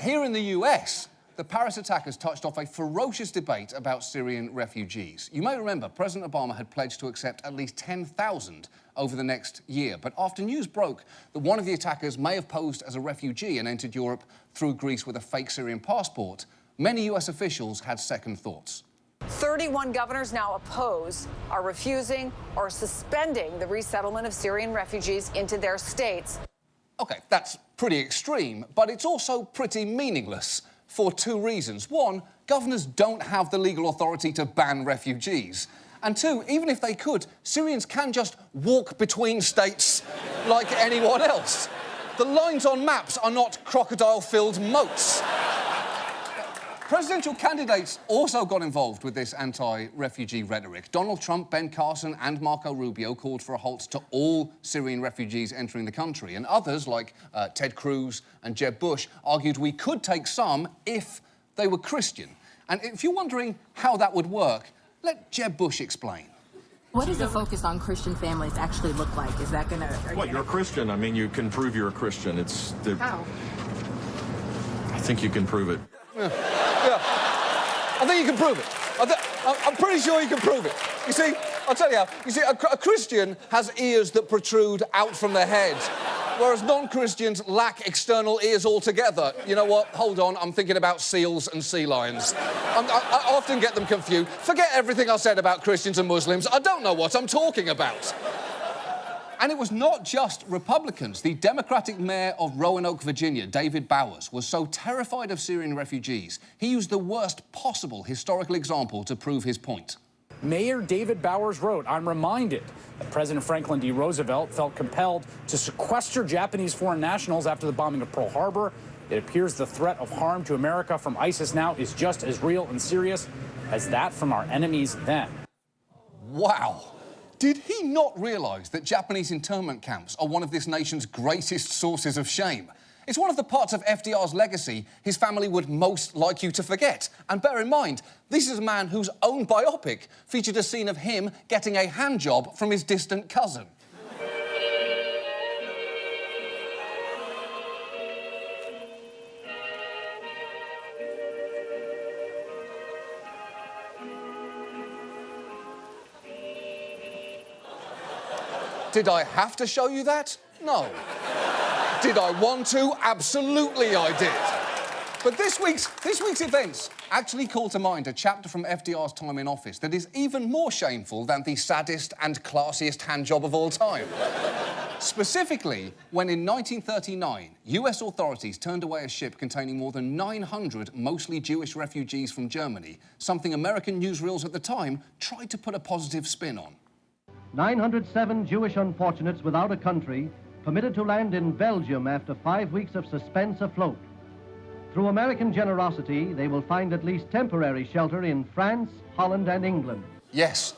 Here in the US, the Paris attackers touched off a ferocious debate about Syrian refugees. You may remember President Obama had pledged to accept at least 10,000 over the next year. But after news broke that one of the attackers may have posed as a refugee and entered Europe through Greece with a fake Syrian passport, many US officials had second thoughts. 31 governors now oppose, are refusing, or suspending the resettlement of Syrian refugees into their states. OK, that's pretty extreme, but it's also pretty meaningless for two reasons. One, governors don't have the legal authority to ban refugees. And two, even if they could, Syrians can just walk between states like anyone else. The lines on maps are not crocodile-filled moats. Presidential candidates also got involved with this anti-refugee rhetoric. Donald Trump, Ben Carson and Marco Rubio called for a halt to all Syrian refugees entering the country. And others, like Ted Cruz and Jeb Bush, argued we could take some if they were Christian. And if you're wondering how that would work, let Jeb Bush explain. What does a focus on Christian families actually look like? Is that going to... Well, you're a Christian. I mean, you can prove you're a Christian. It's the... How? I think you can prove it. Yeah. I think you can prove it. I'm pretty sure you can prove it. You see, I'll tell you how. You see, a Christian has ears that protrude out from their head, whereas non-Christians lack external ears altogether. You know what? Hold on, I'm thinking about seals and sea lions. I often get them confused. Forget everything I said about Christians and Muslims. I don't know what I'm talking about. And it was not just Republicans. The Democratic mayor of Roanoke, Virginia, David Bowers, was so terrified of Syrian refugees, he used the worst possible historical example to prove his point. Mayor David Bowers wrote, "I'm reminded that President Franklin D. Roosevelt felt compelled to sequester Japanese foreign nationals after the bombing of Pearl Harbor. It appears the threat of harm to America from ISIS now is just as real and serious as that from our enemies then." Wow. Did he not realise that Japanese internment camps are one of this nation's greatest sources of shame? It's one of the parts of FDR's legacy his family would most like you to forget. And bear in mind, this is a man whose own biopic featured a scene of him getting a handjob from his distant cousin. Did I have to show you that? No. Did I want to? Absolutely I did. But this week's events actually call to mind a chapter from FDR's time in office that is even more shameful than the saddest and classiest handjob of all time. Specifically, when in 1939, US authorities turned away a ship containing more than 900 mostly Jewish refugees from Germany, something American newsreels at the time tried to put a positive spin on. 907 Jewish unfortunates without a country permitted to land in Belgium after 5 weeks of suspense afloat. Through American generosity, they will find at least temporary shelter in France, Holland and England. Yes,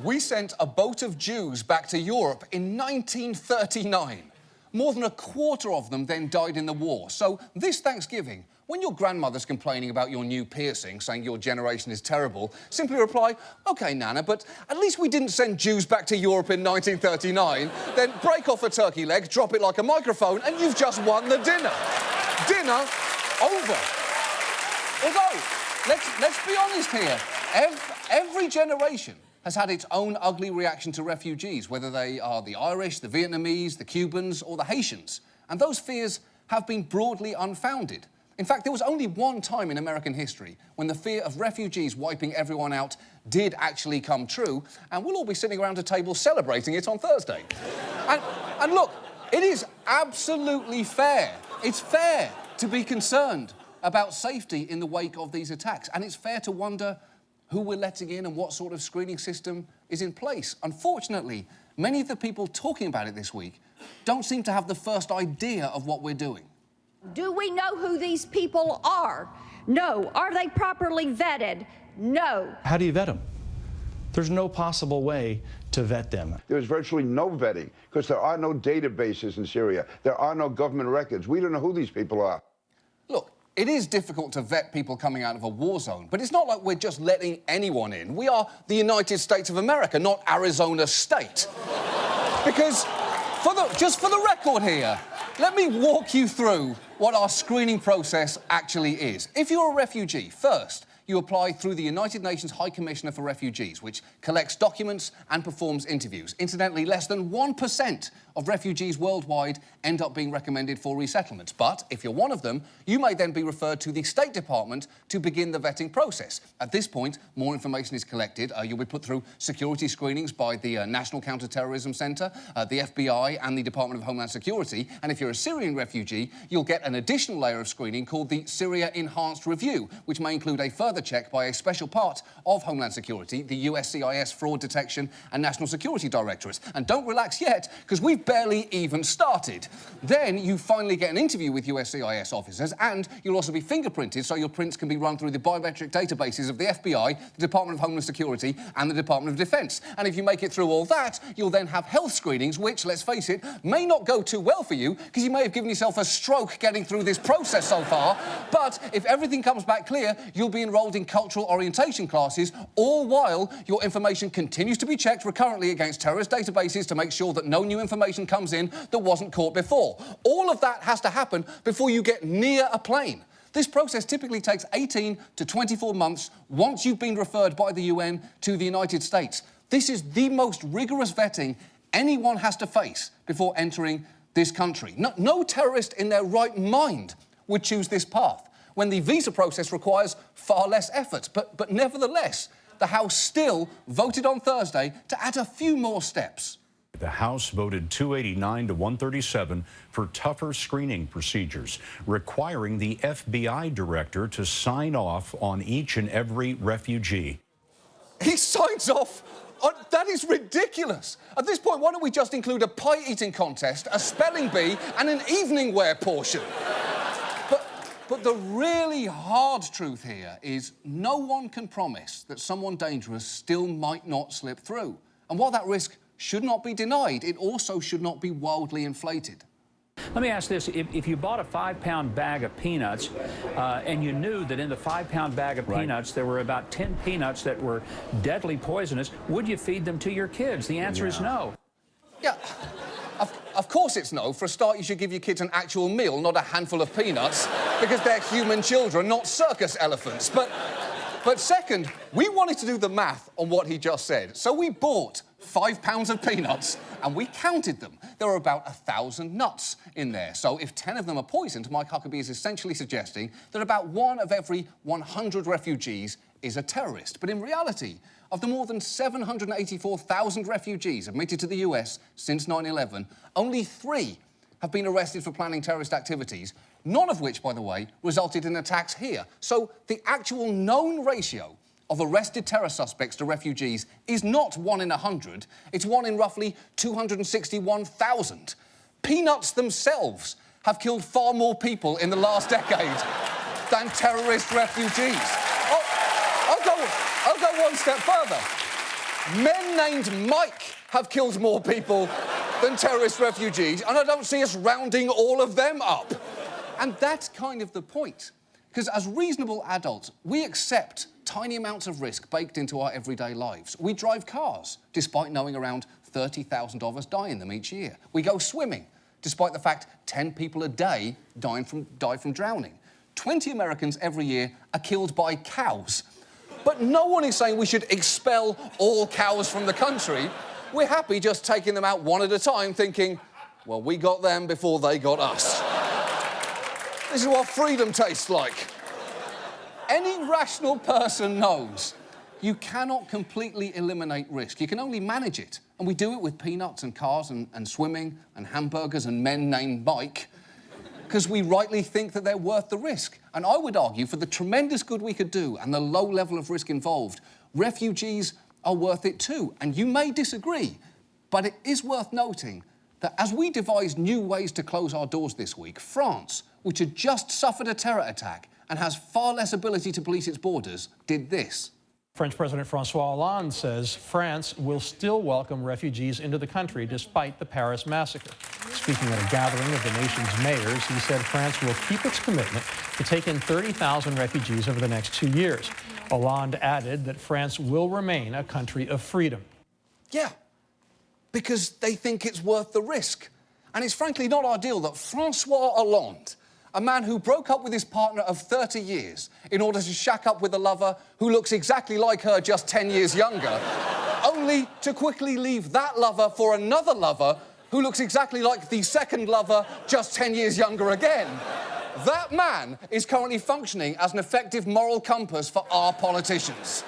we sent a boat of Jews back to Europe in 1939. More than a quarter of them then died in the war. So this Thanksgiving, when your grandmother's complaining about your new piercing, saying your generation is terrible, simply reply, "OK, Nana, but at least we didn't send Jews back to Europe in 1939. Then break off a turkey leg, drop it like a microphone, and you've just won the dinner. Dinner over." Although, let's be honest here, every generation has had its own ugly reaction to refugees, whether they are the Irish, the Vietnamese, the Cubans, or the Haitians. And those fears have been broadly unfounded. In fact, there was only one time in American history when the fear of refugees wiping everyone out did actually come true, and we'll all be sitting around a table celebrating it on Thursday. And look, it is absolutely fair. It's fair to be concerned about safety in the wake of these attacks, and it's fair to wonder who we're letting in and what sort of screening system is in place. Unfortunately, many of the people talking about it this week don't seem to have the first idea of what we're doing. Do we know who these people are? No. Are they properly vetted? No. How do you vet them? There's no possible way to vet them. There's virtually no vetting because there are no databases in Syria. There are no government records. We don't know who these people are. Look, it is difficult to vet people coming out of a war zone, but it's not like we're just letting anyone in. We are the United States of America, not Arizona State. Because, just for the record here, Let me walk you through what our screening process actually is. If you're a refugee, first, you apply through the United Nations High Commissioner for Refugees, which collects documents and performs interviews. Incidentally, less than 1% of refugees worldwide end up being recommended for resettlement. But if you're one of them, you may then be referred to the State Department to begin the vetting process. At this point, more information is collected. You'll be put through security screenings by the National Counter-Terrorism Centre, the FBI and the Department of Homeland Security. And if you're a Syrian refugee, you'll get an additional layer of screening called the Syria Enhanced Review, which may include a further check by a special part of Homeland Security, the USCIS Fraud Detection and National Security Directorate. And don't relax yet, because we've barely even started. Then you finally get an interview with USCIS officers, and you'll also be fingerprinted so your prints can be run through the biometric databases of the FBI, the Department of Homeland Security and the Department of Defence. And if you make it through all that, you'll then have health screenings, which, let's face it, may not go too well for you, because you may have given yourself a stroke getting through this process so far. But if everything comes back clear, you'll be enrolled in cultural orientation classes, all while your information continues to be checked recurrently against terrorist databases to make sure that no new information comes in that wasn't caught before. All of that has to happen before you get near a plane. This process typically takes 18 to 24 months once you've been referred by the UN to the United States. This is the most rigorous vetting anyone has to face before entering this country. No terrorist in their right mind would choose this path, when the visa process requires far less effort. But nevertheless, the House still voted on Thursday to add a few more steps. The House voted 289 to 137 for tougher screening procedures, requiring the FBI director to sign off on each and every refugee. He signs off? That is ridiculous. At this point, why don't we just include a pie-eating contest, a spelling bee, and an evening wear portion? But the really hard truth here is no one can promise that someone dangerous still might not slip through. And while that risk should not be denied, it also should not be wildly inflated. Let me ask this. If you bought a 5-pound bag of peanuts and you knew that in the 5-pound bag of peanuts there were about 10 peanuts that were deadly poisonous, would you feed them to your kids? The answer is no. Yeah. Of course it's no. For a start, you should give your kids an actual meal, not a handful of peanuts, because they're human children, not circus elephants. But second, we wanted to do the math on what he just said. So we bought 5 pounds of peanuts and we counted them. There were about 1,000 nuts in there. So if 10 of them are poisoned, Mike Huckabee is essentially suggesting that about 1 of every 100 refugees is a terrorist. But in reality, of the more than 784,000 refugees admitted to the US since 9/11, only 3 have been arrested for planning terrorist activities, none of which, by the way, resulted in attacks here. So the actual known ratio of arrested terror suspects to refugees is not 1 in 100, it's 1 in roughly 261,000. Peanuts themselves have killed far more people in the last decade than terrorist refugees. I'll go one step further. Men named Mike have killed more people than terrorist refugees, and I don't see us rounding all of them up. And that's kind of the point. Because as reasonable adults, we accept tiny amounts of risk baked into our everyday lives. We drive cars, despite knowing around 30,000 of us die in them each year. We go swimming, despite the fact 10 people a day die from drowning. 20 Americans every year are killed by cows. But no one is saying we should expel all cows from the country. We're happy just taking them out one at a time, thinking, well, we got them before they got us. This is what freedom tastes like. Any rational person knows you cannot completely eliminate risk. You can only manage it. And we do it with peanuts and cars and swimming and hamburgers and men named Mike, because we rightly think that they're worth the risk. And I would argue, for the tremendous good we could do and the low level of risk involved, refugees are worth it too. And you may disagree, but it is worth noting that as we devise new ways to close our doors this week, France, which had just suffered a terror attack and has far less ability to police its borders, did this. French President François Hollande says France will still welcome refugees into the country despite the Paris massacre. Speaking at a gathering of the nation's mayors, he said France will keep its commitment to take in 30,000 refugees over the next 2 years. Hollande added that France will remain a country of freedom. Yeah, because they think it's worth the risk. And it's frankly not ideal that Francois Hollande, a man who broke up with his partner of 30 years in order to shack up with a lover who looks exactly like her, just 10 years younger, only to quickly leave that lover for another lover who looks exactly like the second lover, just 10 years younger again. That man is currently functioning as an effective moral compass for our politicians.